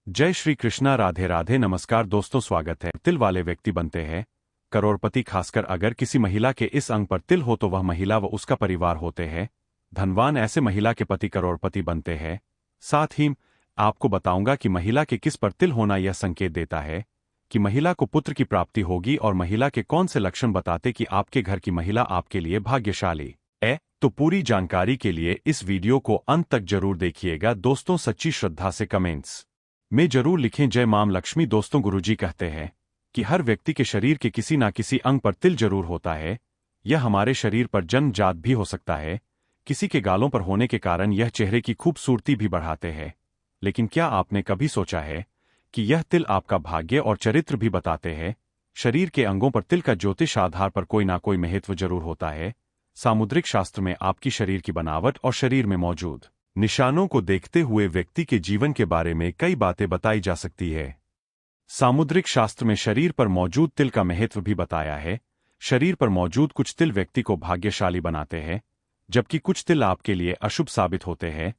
जय श्री कृष्णा। राधे राधे। नमस्कार दोस्तों, स्वागत है। तिल वाले व्यक्ति बनते हैं करोड़पति। खासकर अगर किसी महिला के इस अंग पर तिल हो तो वह महिला व उसका परिवार होते हैं धनवान। ऐसे महिला के पति करोड़पति बनते हैं। साथ ही आपको बताऊंगा कि महिला के किस पर तिल होना यह संकेत देता है कि महिला को पुत्र की प्राप्ति होगी, और महिला के कौन से लक्षण बताते कि आपके घर की महिला आपके लिए भाग्यशाली है। तो पूरी जानकारी के लिए इस वीडियो को अंत तक जरूर देखिएगा दोस्तों। सच्ची श्रद्धा से कमेंट्स में जरूर लिखें जय माम लक्ष्मी। दोस्तों, गुरुजी कहते हैं कि हर व्यक्ति के शरीर के किसी ना किसी अंग पर तिल जरूर होता है। यह हमारे शरीर पर जन्मजात भी हो सकता है। किसी के गालों पर होने के कारण यह चेहरे की खूबसूरती भी बढ़ाते हैं। लेकिन क्या आपने कभी सोचा है कि यह तिल आपका भाग्य और चरित्र भी बताते हैं? शरीर के अंगों पर तिल का ज्योतिष आधार पर कोई ना कोई महत्व जरूर होता है। सामुद्रिक शास्त्र में आपकी शरीर की बनावट और शरीर में मौजूद निशानों को देखते हुए व्यक्ति के जीवन के बारे में कई बातें बताई जा सकती है। सामुद्रिक शास्त्र में शरीर पर मौजूद तिल का महत्व भी बताया है। शरीर पर मौजूद कुछ तिल व्यक्ति को भाग्यशाली बनाते हैं, जबकि कुछ तिल आपके लिए अशुभ साबित होते हैं।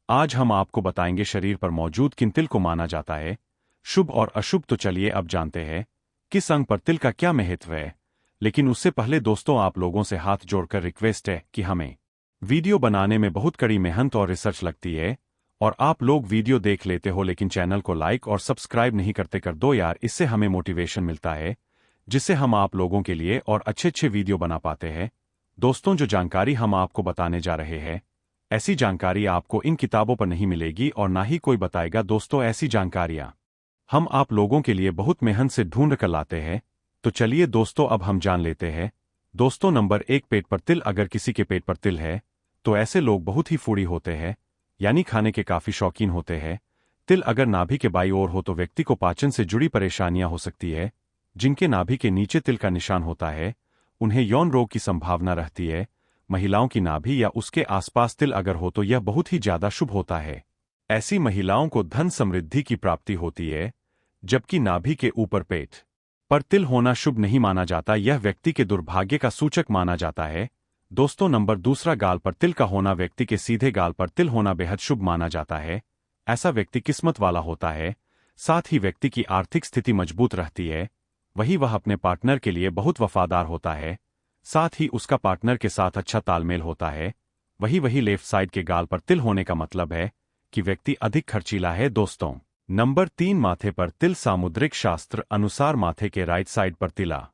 आज हम आपको बताएंगे शरीर पर मौजूद किन तिल को माना जाता है शुभ और अशुभ। तो चलिए अब जानते हैं किस अंग पर तिल का क्या महत्व है। लेकिन उससे पहले दोस्तों, आप लोगों से हाथ जोड़कर रिक्वेस्ट है कि हमें वीडियो बनाने में बहुत कड़ी मेहनत और रिसर्च लगती है, और आप लोग वीडियो देख लेते हो लेकिन चैनल को लाइक और सब्सक्राइब नहीं करते। कर दो यार, इससे हमें मोटिवेशन मिलता है, जिससे हम आप लोगों के लिए और अच्छे अच्छे वीडियो बना पाते हैं। दोस्तों, जो जानकारी हम आपको बताने जा रहे हैं, ऐसी जानकारी आपको इन किताबों पर नहीं मिलेगी और ना ही कोई बताएगा। दोस्तों, ऐसी जानकारियां हम आप लोगों के लिए बहुत मेहनत से ढूंढ कर लाते हैं। तो चलिए दोस्तों, अब हम जान लेते हैं। दोस्तों, नंबर 1, पेट पर तिल। अगर किसी के पेट पर तिल है तो ऐसे लोग बहुत ही फूडी होते हैं, यानी खाने के काफी शौकीन होते हैं। तिल अगर नाभि के बाईं ओर हो तो व्यक्ति को पाचन से जुड़ी परेशानियां हो सकती है। जिनके नाभि के नीचे तिल का निशान होता है उन्हें यौन रोग की संभावना रहती है। महिलाओं की नाभि या उसके आसपास तिल अगर हो तो यह बहुत ही ज्यादा शुभ होता है। ऐसी महिलाओं को धन समृद्धि की प्राप्ति होती है। जबकि नाभि के ऊपर पेट पर तिल होना शुभ नहीं माना जाता, यह व्यक्ति के दुर्भाग्य का सूचक माना जाता है। दोस्तों, नंबर 2, गाल पर तिल का होना। व्यक्ति के सीधे गाल पर तिल होना बेहद शुभ माना जाता है। ऐसा व्यक्ति किस्मत वाला होता है। साथ ही व्यक्ति की आर्थिक स्थिति मजबूत रहती है। वही वह अपने पार्टनर के लिए बहुत वफादार होता है। साथ ही उसका पार्टनर के साथ अच्छा तालमेल होता है। वही लेफ्ट साइड के गाल पर तिल होने का मतलब है कि व्यक्ति अधिक खर्चीला है। दोस्तों, नंबर 3, माथे पर तिल। सामुद्रिक शास्त्र अनुसार माथे के राइट साइड पर तिला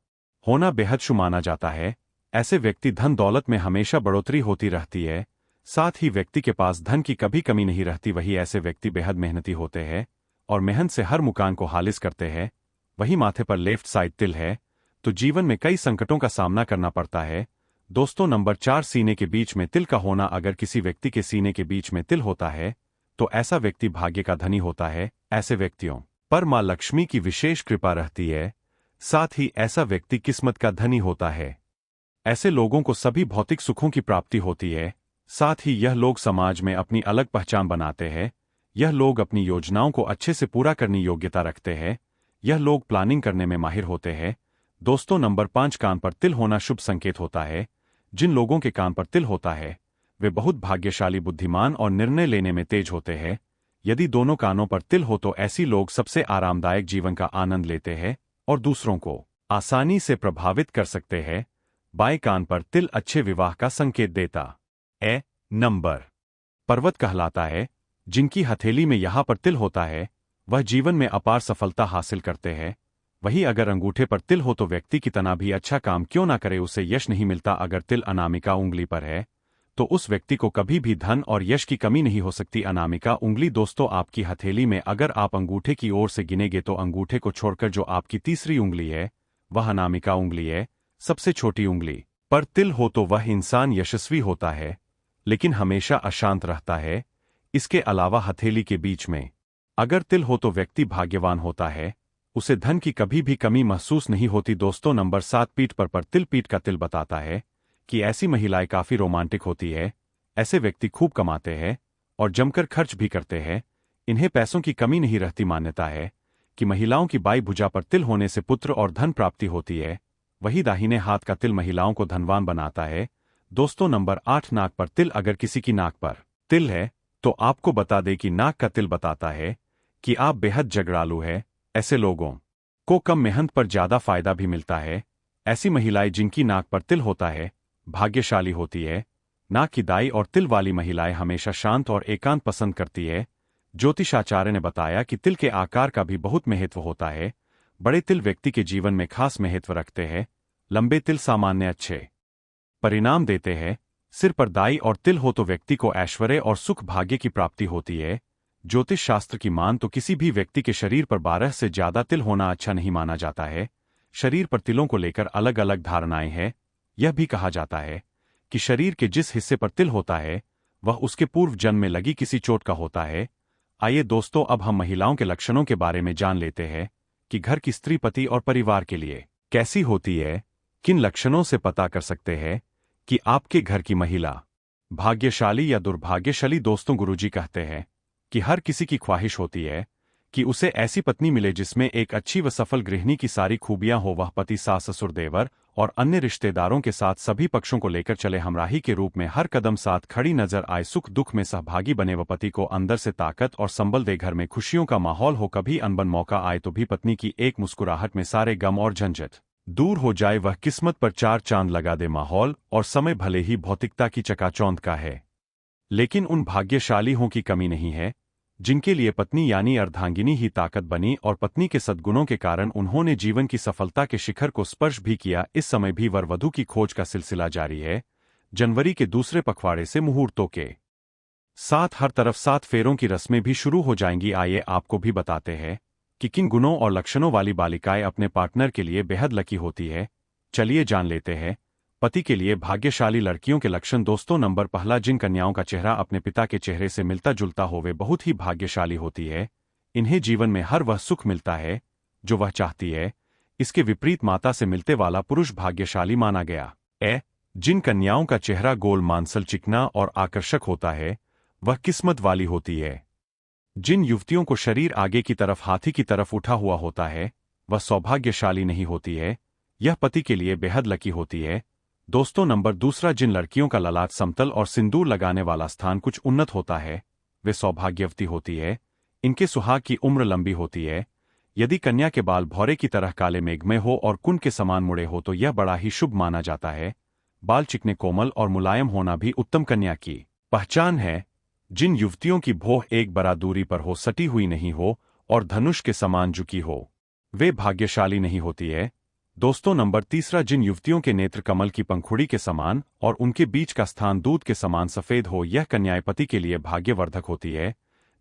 होना बेहद शुभ माना जाता है। ऐसे व्यक्ति धन दौलत में हमेशा बढ़ोतरी होती रहती है। साथ ही व्यक्ति के पास धन की कभी कमी नहीं रहती। वही ऐसे व्यक्ति बेहद मेहनती होते हैं और मेहनत से हर मुकाम को हासिल करते हैं। वही माथे पर लेफ्ट साइड तिल है तो जीवन में कई संकटों का सामना करना पड़ता है। दोस्तों, नंबर 4, सीने के बीच में तिल का होना। अगर किसी व्यक्ति के सीने के बीच में तिल होता है तो ऐसा व्यक्ति भाग्य का धनी होता है। ऐसे व्यक्तियों पर मां लक्ष्मी की विशेष कृपा रहती है। साथ ही ऐसा व्यक्ति किस्मत का धनी होता है। ऐसे लोगों को सभी भौतिक सुखों की प्राप्ति होती है। साथ ही यह लोग समाज में अपनी अलग पहचान बनाते हैं। यह लोग अपनी योजनाओं को अच्छे से पूरा करने योग्यता रखते हैं। यह लोग प्लानिंग करने में माहिर होते हैं। दोस्तों, नंबर 5, कान पर तिल होना शुभ संकेत होता है। जिन लोगों के कान पर तिल होता है वे बहुत भाग्यशाली, बुद्धिमान और निर्णय लेने में तेज होते हैं। यदि दोनों कानों पर तिल हो तो ऐसी लोग सबसे आरामदायक जीवन का आनंद लेते हैं और दूसरों को आसानी से प्रभावित कर सकते हैं। बाएं कान पर तिल अच्छे विवाह का संकेत देता है। नंबर पर्वत कहलाता है। जिनकी हथेली में यहां पर तिल होता है वह जीवन में अपार सफलता हासिल करते हैं। वही अगर अंगूठे पर तिल हो तो व्यक्ति कितना भी अच्छा काम क्यों ना करे उसे यश नहीं मिलता। अगर तिल अनामिका उंगली पर है तो उस व्यक्ति को कभी भी धन और यश की कमी नहीं हो सकती। अनामिका उंगली दोस्तों आपकी हथेली में अगर आप अंगूठे की ओर से गिनेंगे तो अंगूठे को छोड़कर जो आपकी तीसरी उंगली है वह अनामिका उंगली है। सबसे छोटी उंगली पर तिल हो तो वह इंसान यशस्वी होता है लेकिन हमेशा अशांत रहता है। इसके अलावा हथेली के बीच में अगर तिल हो तो व्यक्ति भाग्यवान होता है। उसे धन की कभी भी कमी महसूस नहीं होती। दोस्तों, नंबर 7, पीठ पर तिल। पीठ का तिल बताता है कि ऐसी महिलाएं काफी रोमांटिक होती है। ऐसे व्यक्ति खूब कमाते हैं और जमकर खर्च भी करते हैं। इन्हें पैसों की कमी नहीं रहती। मान्यता है कि महिलाओं की बाई भुजा पर तिल होने से पुत्र और धन प्राप्ति होती है। वही दाहिने हाथ का तिल महिलाओं को धनवान बनाता है। दोस्तों, नंबर 8, नाक पर तिल। अगर किसी की नाक पर तिल है तो आपको बता दें कि नाक का तिल बताता है कि आप बेहद झगड़ालू है। ऐसे लोगों को कम मेहनत पर ज्यादा फायदा भी मिलता है। ऐसी महिलाएं जिनकी नाक पर तिल होता है भाग्यशाली होती है। नाक की दाई और तिल वाली महिलाएं हमेशा शांत और एकांत पसंद करती है। ज्योतिषाचार्य ने बताया कि तिल के आकार का भी बहुत महत्व होता है। बड़े तिल व्यक्ति के जीवन में खास महत्व रखते हैं। लंबे तिल सामान्य अच्छे परिणाम देते हैं। सिर पर दाई और तिल हो तो व्यक्ति को ऐश्वर्य और सुख भाग्य की प्राप्ति होती है। ज्योतिष शास्त्र की मान तो किसी भी व्यक्ति के शरीर पर 12 से ज्यादा तिल होना अच्छा नहीं माना जाता है। शरीर पर तिलों को लेकर अलग अलग धारणाएं हैं। यह भी कहा जाता है कि शरीर के जिस हिस्से पर तिल होता है वह उसके पूर्व जन्म में लगी किसी चोट का होता है। आइए दोस्तों, अब हम महिलाओं के लक्षणों के बारे में जान लेते हैं कि घर की स्त्री पति और परिवार के लिए कैसी होती है। किन लक्षणों से पता कर सकते हैं कि आपके घर की महिला भाग्यशाली या दुर्भाग्यशाली। दोस्तों, गुरुजी कहते हैं कि हर किसी की ख्वाहिश होती है कि उसे ऐसी पत्नी मिले जिसमें एक अच्छी व सफल गृहिणी की सारी खूबियां हो। वह पति, सास, ससुर, देवर और अन्य रिश्तेदारों के साथ सभी पक्षों को लेकर चले, हमराही के रूप में हर कदम साथ खड़ी नजर आए, सुख दुख में सहभागी बने व पति को अंदर से ताकत और संबल दे। घर में खुशियों का माहौल हो। कभी अनबन मौका आए तो भी पत्नी की एक मुस्कुराहट में सारे गम और झंझट दूर हो जाए। वह किस्मत पर 4 चांद लगा दे। माहौल और समय भले ही भौतिकता की चकाचौंध का है, लेकिन उन भाग्यशालियों की कमी नहीं है जिनके लिए पत्नी यानी अर्धांगिनी ही ताकत बनी और पत्नी के सद्गुणों के कारण उन्होंने जीवन की सफलता के शिखर को स्पर्श भी किया। इस समय भी वर वधू की खोज का सिलसिला जारी है। जनवरी के दूसरे पखवाड़े से मुहूर्तों के साथ हर तरफ 7 फेरों की रस्में भी शुरू हो जाएंगी। आइए आपको भी बताते हैं कि किन गुणों और लक्षणों वाली बालिकाएं अपने पार्टनर के लिए बेहद लकी होती है। चलिए जान लेते हैं। पति के लिए भाग्यशाली लड़कियों के लक्षण। दोस्तों, नंबर पहला, जिन कन्याओं का चेहरा अपने पिता के चेहरे से मिलता जुलता हो वे बहुत ही भाग्यशाली होती है। इन्हें जीवन में हर वह सुख मिलता है जो वह चाहती है। इसके विपरीत माता से मिलते वाला पुरुष भाग्यशाली माना गया। जिन कन्याओं का चेहरा गोल, मांसल, चिकना और आकर्षक होता है वह किस्मत वाली होती है। जिन युवतियों को शरीर आगे की तरफ हाथी की तरफ उठा हुआ होता है वह सौभाग्यशाली नहीं होती है। यह पति के लिए बेहद लकी होती है। दोस्तों, नंबर दूसरा, जिन लड़कियों का ललाट समतल और सिंदूर लगाने वाला स्थान कुछ उन्नत होता है वे सौभाग्यवती होती है। इनके सुहाग की उम्र लंबी होती है। यदि कन्या के बाल भौरे की तरह काले मेघ में हो और कुंड के समान मुड़े हो तो यह बड़ा ही शुभ माना जाता है। बाल चिकने, कोमल और मुलायम होना भी उत्तम कन्या की पहचान है। जिन युवतियों की भौह एक बरा दूरी पर हो, सटी हुई नहीं हो और धनुष के समान झुकी हो वे भाग्यशाली नहीं होती है। दोस्तों, नंबर तीसरा, जिन युवतियों के नेत्र कमल की पंखुड़ी के समान और उनके बीच का स्थान दूध के समान सफेद हो यह कन्याएं पति के लिए भाग्यवर्धक होती है।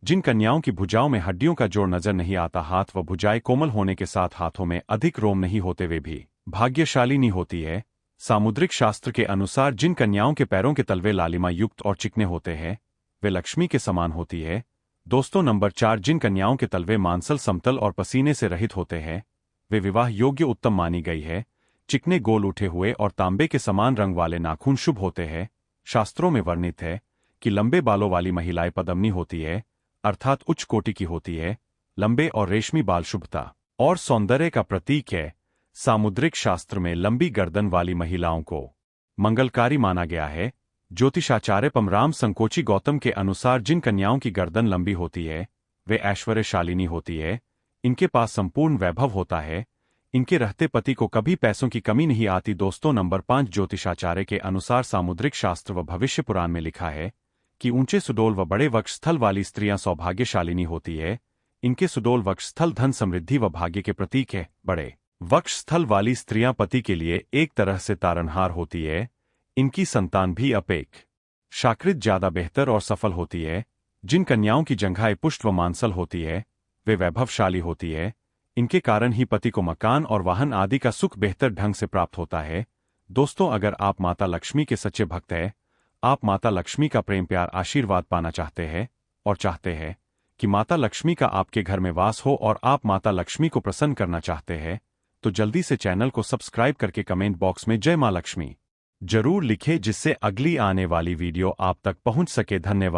जिन कन्याओं की भुजाओं में हड्डियों का जोड़ नजर नहीं आता, हाथ व भुजाएं कोमल होने के साथ हाथों में अधिक रोम नहीं होते वे भी भाग्यशालिनी होती है। सामुद्रिक शास्त्र के अनुसार जिन कन्याओं के पैरों के तलवे लालिमा युक्त और चिकने होते हैं वे लक्ष्मी के समान होती है। दोस्तों, नंबर 4, जिन कन्याओं के तलवे मांसल, समतल और पसीने से रहित होते हैं वे विवाह योग्य उत्तम मानी गई है। चिकने, गोल उठे हुए और तांबे के समान रंग वाले नाखून शुभ होते हैं। शास्त्रों में वर्णित है कि लंबे बालों वाली महिलाएं पद्मिनी होती है, अर्थात उच्च कोटि की होती है। लंबे और रेशमी बाल शुभता और सौंदर्य का प्रतीक है। सामुद्रिक शास्त्र में लंबी गर्दन वाली महिलाओं को मंगलकारी माना गया है। ज्योतिषाचार्य पमराम संकोची गौतम के अनुसार जिन कन्याओं की गर्दन लंबी होती है वे ऐश्वर्यशालिनी होती है। इनके पास संपूर्ण वैभव होता है। इनके रहते पति को कभी पैसों की कमी नहीं आती। दोस्तों, नंबर 5, ज्योतिषाचार्य के अनुसार सामुद्रिक शास्त्र व भविष्य पुराण में लिखा है कि ऊंचे सुडोल व बड़े वक्षस्थल वाली स्त्रियां सौभाग्यशालिनी होती है। इनके सुडोल वक्षस्थल धन, समृद्धि व भाग्य के प्रतीक है। बड़े वक्षस्थल वाली स्त्रियां पति के लिए एक तरह से तारनहार होती है। इनकी संतान भी अपेक्षाकृत ज्यादा बेहतर और सफल होती है। जिन कन्याओं की जंघाएं पुष्ट व मांसल होती है वे वैभवशाली होती है। इनके कारण ही पति को मकान और वाहन आदि का सुख बेहतर ढंग से प्राप्त होता है। दोस्तों, अगर आप माता लक्ष्मी के सच्चे भक्त हैं, आप माता लक्ष्मी का प्रेम, प्यार, आशीर्वाद पाना चाहते हैं और चाहते हैं कि माता लक्ष्मी का आपके घर में वास हो और आप माता लक्ष्मी को प्रसन्न करना चाहते हैं तो जल्दी से चैनल को सब्सक्राइब करके कमेंट बॉक्स में जय मां लक्ष्मी जरूर लिखें जिससे अगली आने वाली वीडियो आप तक पहुंच सके। धन्यवाद।